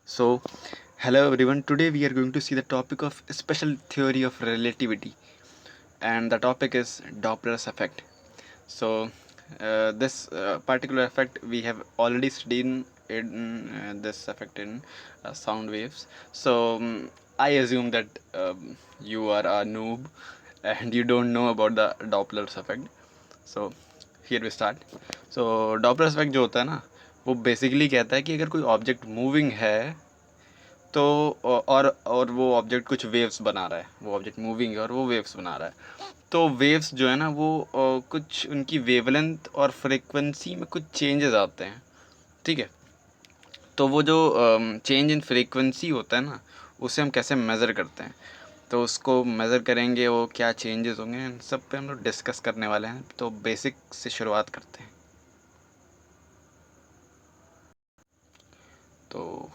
So, hello everyone. Today we are going to see the topic of special theory of relativity, and the topic is Doppler's effect. So, this particular effect we have already studied in this effect in sound waves. So, I assume that you are a noob and you don't know about the Doppler's effect. So, here we start. So, Doppler's effect जो होता है ना, वो basically कहता है कि अगर कोई ऑब्जेक्ट मूविंग है तो और वो ऑब्जेक्ट कुछ वेव्स बना रहा है, वो ऑब्जेक्ट मूविंग है और वो वेव्स बना रहा है, तो वेव्स जो है ना वो कुछ उनकी वेवलेंथ और फ्रीक्वेंसी में कुछ चेंजेस आते हैं। ठीक है, तो वो जो चेंज इन फ्रीक्वेंसी होता है ना, उसे हम कैसे मेज़र करते हैं, तो उसको मेज़र करेंगे, वो क्या चेंजेस होंगे, इन सब पे हम लोग डिस्कस करने वाले हैं। तो बेसिक से शुरुआत करते हैं। तो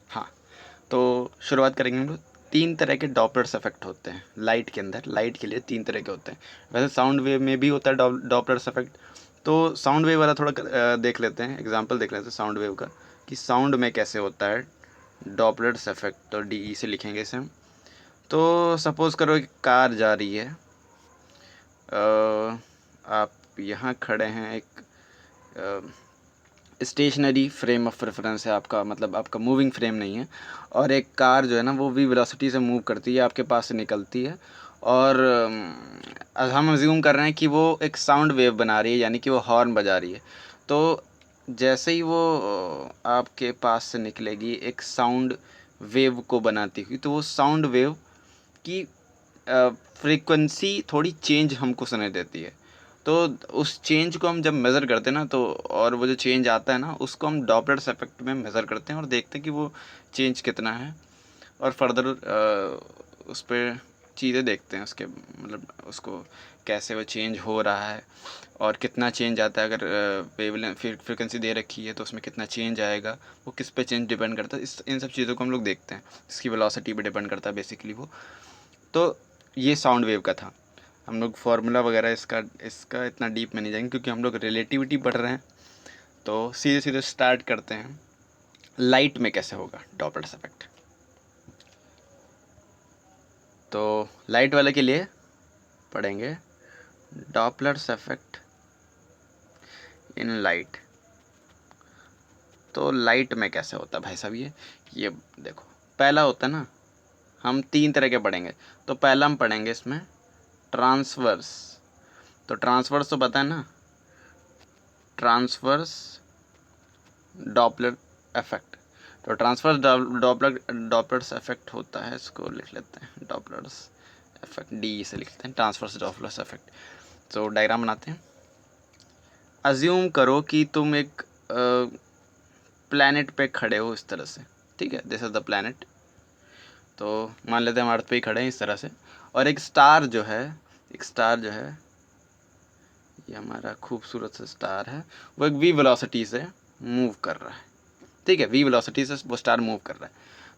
हाँ, तो शुरुआत करेंगे हम लोग। 3 तरह के डॉपलर्स इफ़ेक्ट होते हैं लाइट के अंदर। लाइट के लिए 3 तरह के होते हैं। वैसे साउंड वेव में भी होता है डॉपलर्स इफ़ेक्ट। तो साउंड वेव वाला थोड़ा देख लेते हैं, एग्जांपल देख लेते हैं साउंड वेव का, कि साउंड में कैसे होता है डॉपलर्स इफ़ेक्ट। तो DE से लिखेंगे इसे हम। तो सपोज़ करो एक कार जा रही है, आप यहाँ खड़े हैं, एक स्टेशनरी फ्रेम ऑफ रेफरेंस है आपका, मतलब आपका मूविंग फ्रेम नहीं है, और एक कार जो है ना वो वी वेलोसिटी से मूव करती है, आपके पास से निकलती है, और हम अज्यूम कर रहे हैं कि वो एक साउंड वेव बना रही है, यानी कि वो हॉर्न बजा रही है। तो जैसे ही वो आपके पास से निकलेगी एक साउंड वेव को बनाती हुई, तो वो साउंड वेव की फ्रीक्वेंसी थोड़ी चेंज हमको सुनाई देती है। तो उस चेंज को हम जब मेज़र करते हैं ना, तो और वो जो चेंज आता है ना, उसको हम डॉपलर्स इफ़ेक्ट में मेज़र करते हैं और देखते हैं कि वो चेंज कितना है, और फर्दर उस पे चीज़ें देखते हैं, उसके मतलब उसको कैसे वो चेंज हो रहा है और कितना चेंज आता है। अगर वेवलेंथ फ्रीक्वेंसी दे रखी है तो उसमें कितना चेंज आएगा, वो किस पे चेंज डिपेंड करता है, इस इन सब चीज़ों को हम लोग देखते हैं। इसकी वेलोसिटी पे डिपेंड करता है बेसिकली वो। तो ये साउंड वेव का था। हम लोग फार्मूला वगैरह इसका इसका इतना डीप में नहीं जाएंगे, क्योंकि हम लोग रिलेटिविटी पढ़ रहे हैं। तो सीधे सीधे स्टार्ट करते हैं। लाइट में कैसे होगा डॉपलर्स इफेक्ट। तो लाइट वाले के लिए पढ़ेंगे डॉपलर्स इफेक्ट इन लाइट। तो लाइट में कैसे होता है भाई साहब, ये देखो, पहला होता है ना, हम 3 तरह के पढ़ेंगे। तो पहला हम पढ़ेंगे इसमें ट्रांसवर्स। तो ट्रांसवर्स तो पता है ना, ट्रांसवर्स डॉपलर इफेक्ट। तो ट्रांसवर्स डॉपलर्स इफेक्ट होता है, इसको लिख लेते हैं डॉपलर्स इफेक्ट, DE से लिखते हैं ट्रांसवर्स डॉपलर्स इफेक्ट। तो डायग्राम बनाते हैं। अज्यूम करो कि तुम एक प्लैनेट पे खड़े हो इस तरह से। ठीक है, दिस इज़ द प्लैनेट। तो मान लेते हैं हम अर्थ पे ही खड़े हैं इस तरह से, और एक स्टार जो है, ये हमारा खूबसूरत सा स्टार है, वो एक वी वेलोसिटी से मूव कर रहा है। ठीक है, वी वेलोसिटी से वो स्टार मूव कर रहा है।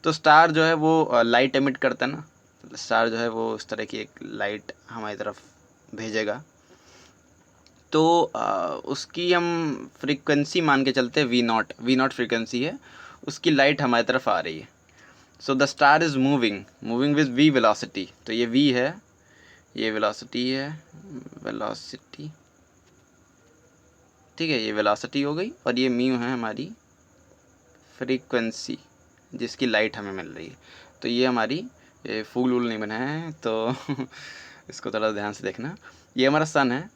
तो स्टार जो है वो लाइट एमिट करता है ना, स्टार जो है वो इस तरह की एक लाइट हमारी तरफ भेजेगा। तो उसकी हम फ्रीक्वेंसी मान के चलते हैं वी नॉट फ्रीक्वेंसी है, उसकी लाइट हमारी तरफ आ रही है। So the star is moving with V velocity. तो ये वी है, ये वेलोसिटी है, वेलोसिटी। ठीक है, ये वेलोसिटी हो गई, और ये म्यू है हमारी फ्रीक्वेंसी जिसकी लाइट हमें मिल रही है। तो ये हमारी, ये फूल वूल नहीं बनाया है तो इसको थोड़ा ध्यान से देखना। ये हमारा सन है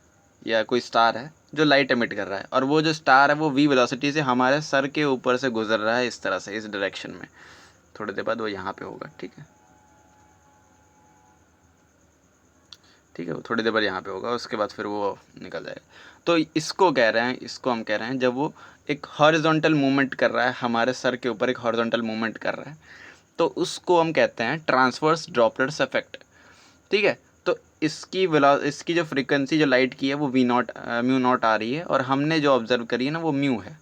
या कोई स्टार है जो लाइट एमिट कर रहा है, और वो जो स्टार है वो वी वेलोसिटी से हमारे सर के ऊपर से गुजर रहा है इस तरह से, इस डायरेक्शन में। थोड़ी देर बाद वो यहाँ पे होगा। ठीक है, ठीक है, वो थोड़ी देर बाद यहाँ पे होगा, उसके बाद फिर वो निकल जाएगा। तो इसको कह रहे हैं, इसको हम कह रहे हैं, जब वो एक हॉरिजॉन्टल मूवमेंट कर रहा है हमारे सर के ऊपर, एक हॉरिजॉन्टल मूवमेंट कर रहा है, तो उसको हम कहते हैं ट्रांसवर्स ड्रॉपलेट्स इफेक्ट। ठीक है, तो इसकी जो फ्रीक्वेंसी जो लाइट की है वो म्यू नॉट आ रही है, और हमने जो ऑब्जर्व करी है ना वो म्यू है।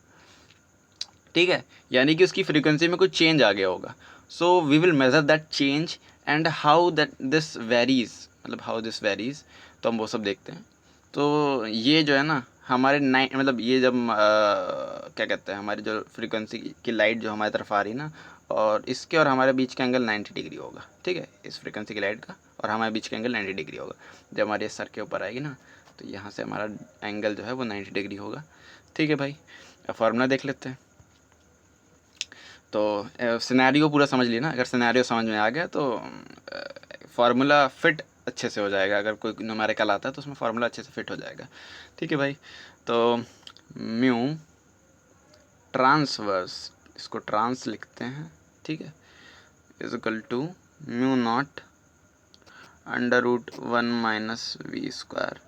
ठीक है, यानी कि उसकी फ्रीक्वेंसी में कुछ चेंज आ गया होगा। So we will measure that change and how that this varies, मतलब हाउ दिस वेरीज। तो हम वो सब देखते हैं। तो ये जो है ना, हमारे मतलब ये जब क्या कहते हैं, हमारी जो फ्रीक्वेंसी की लाइट जो हमारी तरफ आ रही है ना, और इसके और हमारे बीच का एंगल 90 डिग्री होगा, ठीक है, इस फ्रीक्वेंसी की लाइट का और हमारे बीच का एंगल 90 डिग्री होगा। जब हमारे सर के ऊपर आएगी ना, तो यहाँ से हमारा एंगल जो है वो 90 डिग्री होगा, ठीक है भाई। अब फार्मूला देख लेते हैं। तो सिनेरियो पूरा समझ लिया ना, अगर सिनेरियो समझ में आ गया तो फार्मूला फिट अच्छे से हो जाएगा। अगर कोई न्यूमेरिकल आता है तो उसमें फार्मूला अच्छे से फिट हो जाएगा, ठीक है भाई। तो म्यू ट्रांसवर्स, इसको ट्रांस लिखते हैं, ठीक है, is equal to mu naught under root 1 minus V square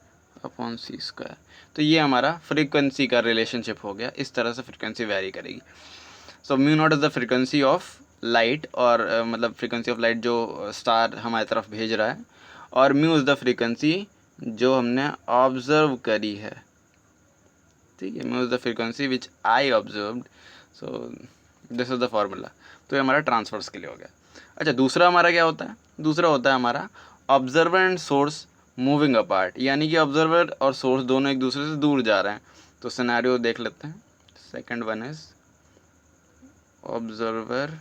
upon C square. तो ये हमारा फ्रीक्वेंसी का रिलेशनशिप हो गया। इस तरह से फ्रीक्वेंसी वेरी करेगी। So mu naught is the frequency of light, और मतलब फ्रीक्वेंसी ऑफ लाइट जो स्टार हमारी तरफ भेज रहा है, और म्यू इज़ द फ्रीक्वेंसी जो हमने ऑब्जर्व करी है, ठीक है, mu is the frequency which I observed. So this is the formula. तो ये हमारा ट्रांसफर्स के लिए हो गया। अच्छा, दूसरा हमारा क्या होता है? दूसरा होता है हमारा observer and source moving apart, यानी कि ऑब्जर्वर और सोर्स दोनों एक दूसरे से दूर जा रहे हैं। तो सिनेरियो देख लेते हैं। Second one is observer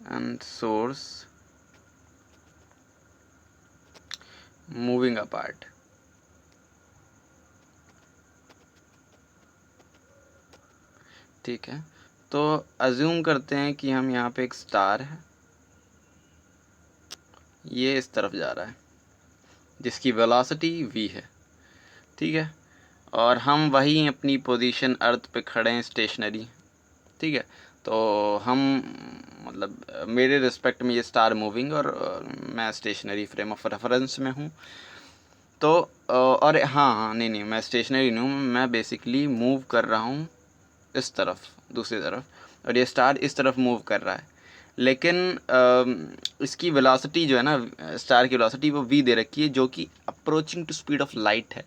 and source moving apart. ठीक है, तो अज्यूम करते हैं कि हम यहाँ पे एक स्टार है, ये इस तरफ जा रहा है जिसकी वेलोसिटी v है, ठीक है, और हम वहीं अपनी पोजीशन अर्थ पे खड़े हैं स्टेशनरी, ठीक है। तो हम मतलब मेरे रिस्पेक्ट में ये स्टार मूविंग और मैं स्टेशनरी फ्रेम ऑफ रेफरेंस में हूँ। तो और हाँ, नहीं मैं स्टेशनरी नहीं हूँ, मैं बेसिकली मूव कर रहा हूँ इस तरफ, दूसरी तरफ, और ये स्टार इस तरफ मूव कर रहा है। लेकिन इसकी वेलोसिटी जो है ना, स्टार की वेलोसिटी वो v दे रखी है, जो कि approaching to speed of light है।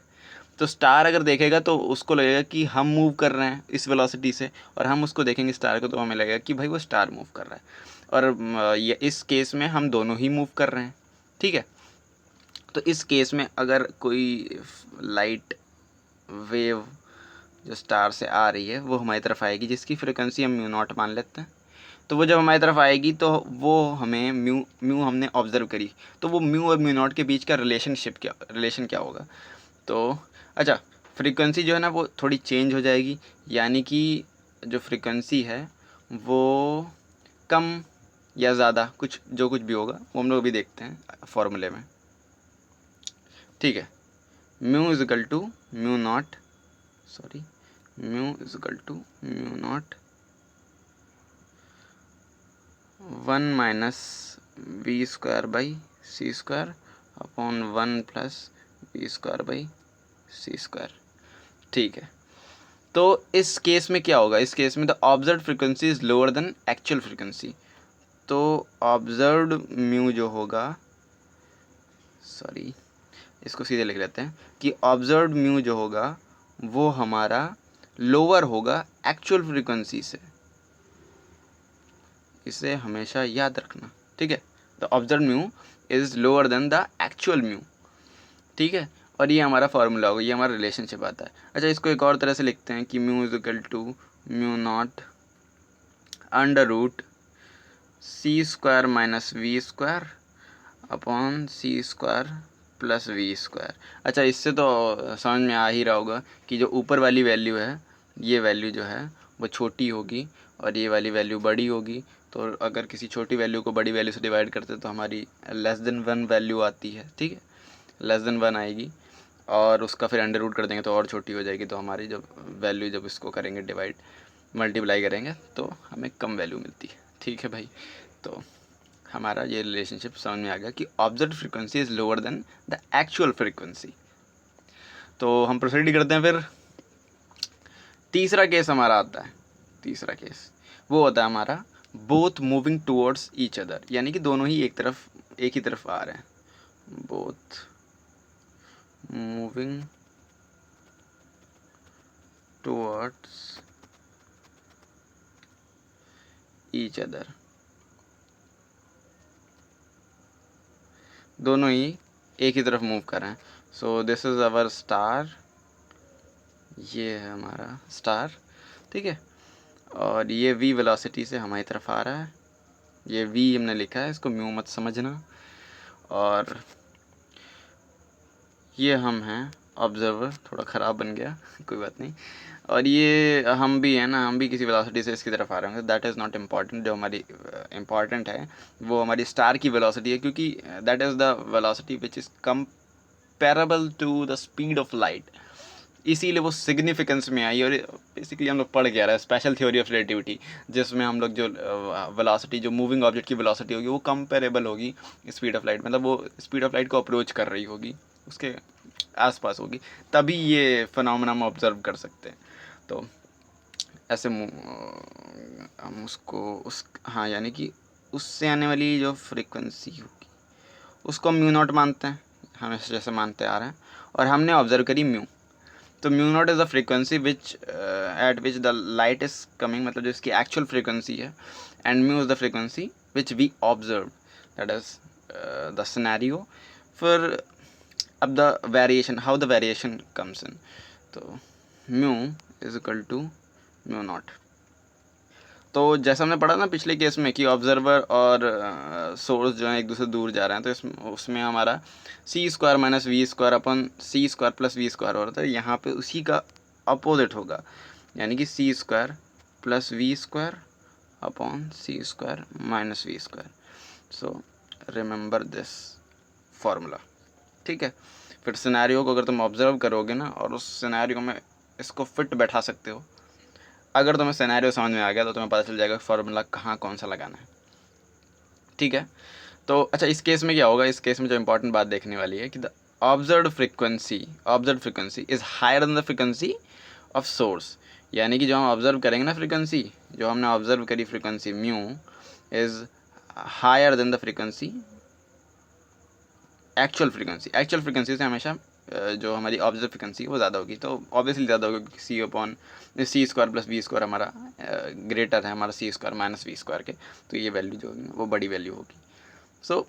तो स्टार अगर देखेगा तो उसको लगेगा कि हम मूव कर रहे हैं इस वेलोसिटी से, और हम उसको देखेंगे स्टार को तो हमें लगेगा कि भाई वो स्टार मूव कर रहा है। और ये इस केस में हम दोनों ही मूव कर रहे हैं, ठीक है। तो इस केस में अगर कोई लाइट वेव जो स्टार से आ रही है वो हमारी तरफ आएगी, जिसकी फ्रिक्वेंसी हम म्यू नॉट मान लेते हैं। तो वो जब हमारी तरफ आएगी तो वो हमें म्यू हमने ऑब्जर्व करी, तो वो म्यू और म्यू नॉट के बीच का रिलेशन क्या होगा? तो अच्छा, फ्रीक्वेंसी जो है ना वो थोड़ी चेंज हो जाएगी, यानी कि जो फ्रीक्वेंसी है वो कम या ज़्यादा कुछ भी होगा वो हम लोग अभी देखते हैं फॉर्मूले में, ठीक है। Mu is equal to mu naught mu naught 1 minus V square by C square upon 1 plus V square by C square, ठीक है। तो इस केस में क्या होगा? इस केस में the observe frequency is lower than actual frequency. तो ऑब्जर्व्ड म्यू जो होगा, इसको सीधे लिख लेते हैं कि ऑब्जर्व्ड म्यू जो होगा वो हमारा लोअर होगा एक्चुअल फ्रीक्वेंसी से। इसे हमेशा याद रखना, ठीक है। The observe mu is lower than the actual mu, ठीक है। और ये हमारा फार्मूला होगा, ये हमारा रिलेशनशिप आता है। अच्छा, इसको एक और तरह से लिखते हैं कि mu is equal to mu naught under root C square minus V square upon C square plus V square. अच्छा, इससे तो समझ में आ ही रहा होगा कि जो ऊपर वाली वैल्यू है, ये वैल्यू जो है वो छोटी होगी और ये वाली वैल्यू बड़ी होगी। तो अगर किसी छोटी वैल्यू को बड़ी वैल्यू से डिवाइड करते तो हमारी लेस देन 1 वैल्यू आती है, ठीक है, लेस देन 1 आएगी, और उसका फिर अंडर रूट कर देंगे तो और छोटी हो जाएगी। तो हमारी जब वैल्यू जब इसको करेंगे डिवाइड, मल्टीप्लाई करेंगे तो हमें कम वैल्यू मिलती है, ठीक है भाई। तो हमारा ये रिलेशनशिप समझ में आ गया कि observe frequency is lower than the actual frequency. तो हम प्रोसीड करते हैं। फिर तीसरा केस हमारा आता है। तीसरा केस वो होता है हमारा both moving towards each other, यानी कि दोनों ही एक ही तरफ आ रहे हैं, both moving towards each other, दोनों ही एक ही तरफ मूव कर रहे हैं। So this is our star ये है हमारा स्टार, ठीक है। और ये v वेलोसिटी से हमारी तरफ आ रहा है, ये v हमने लिखा है, इसको म्यू मत समझना। और ये हम हैं ऑब्जर्वर, थोड़ा ख़राब बन गया कोई बात नहीं। और ये हम भी हैं ना, हम भी किसी वेलोसिटी से इसकी तरफ आ रहे होंगे, दैट इज़ नॉट इम्पॉर्टेंट। जो हमारी इम्पॉर्टेंट है वो हमारी स्टार की वेलोसिटी है, क्योंकि that is the velocity which is comparable to the speed of light, इसीलिए वो सिग्निफिकेंस में आई। और बेसिकली हम लोग पढ़ के आ रहे हैं स्पेशल थ्योरी ऑफ रिलेटिविटी, जिसमें हम लोग जो वेलोसिटी, जो मूविंग ऑब्जेक्ट की वेलोसिटी होगी वो कंपेरेबल होगी स्पीड ऑफ लाइट, मतलब वो स्पीड ऑफ लाइट को अप्रोच कर रही होगी, उसके आसपास होगी, तभी ये फिनोमेना हम ऑब्जर्व कर सकते हैं। तो ऐसे हम उसको उस हाँ, यानी कि उससे आने वाली जो फ्रीक्वेंसी होगी उसको हम म्यू नॉट मानते हैं, हमेशा जैसे मानते आ रहे हैं, और हमने ऑब्जर्व करी म्यू। तो mu naught is the frequency which at which the light is coming, मतलब जो इसकी एक्चुअल फ्रीक्वेंसी है, and mu is the frequency which we observe, that is the scenario. फिर अब the variation, how the variation comes in, तो mu is equal to mu naught. तो जैसा हमने पढ़ा ना पिछले केस में कि ऑब्जर्वर और सोर्स जो है एक दूसरे दूर जा रहे हैं, तो उसमें हमारा C square minus V square upon C square plus V square हो रहा था, यहाँ पे उसी का अपोजिट होगा, यानी कि C square plus V square upon C square minus V square. So remember this formula, ठीक है। फिर सिनेरियो को अगर तुम ऑब्जर्व करोगे ना, और उस सिनेरियो में इसको फिट बैठा सकते हो, अगर तुम्हें सिनेरियो समझ में आ गया तो तुम्हें पता चल जाएगा फॉर्मूला कहाँ कौन सा लगाना है, ठीक है। तो अच्छा, इस केस में क्या होगा, इस केस में जो इंपॉर्टेंट बात देखने वाली है कि the observed frequency is higher than the frequency of source, यानी कि जो हम ऑब्जर्व करेंगे ना फ्रीक्वेंसी, जो हमने ऑब्जर्व करी frequency mu is higher than the frequency, actual frequency से हमेशा जो हमारी ऑब्जर्व फ्रीक्वेंसी वो ज़्यादा होगी, तो ऑब्वियसली ज़्यादा होगी, क्योंकि C upon C square plus V square हमारा ग्रेटर है हमारा C square minus V square के, तो ये वैल्यू जो होगी वो बड़ी वैल्यू होगी। So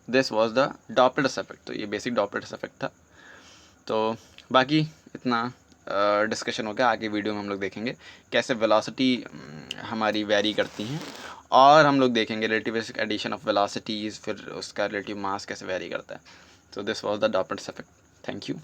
this was the Doppler's effect, तो ये बेसिक डॉपलर्स इफेक्ट था। तो बाकी इतना डिस्कशन हो गया, आगे वीडियो में हम लोग देखेंगे कैसे वेलोसिटी हमारी वेरी करती हैं, और हम लोग देखेंगे रिलेटिविस्टिक एडिशन ऑफ वेलोसिटीज़, फिर उसका रिलेटिव मास कैसे वेरी करता है। So this was the Doppler's effect. Thank you.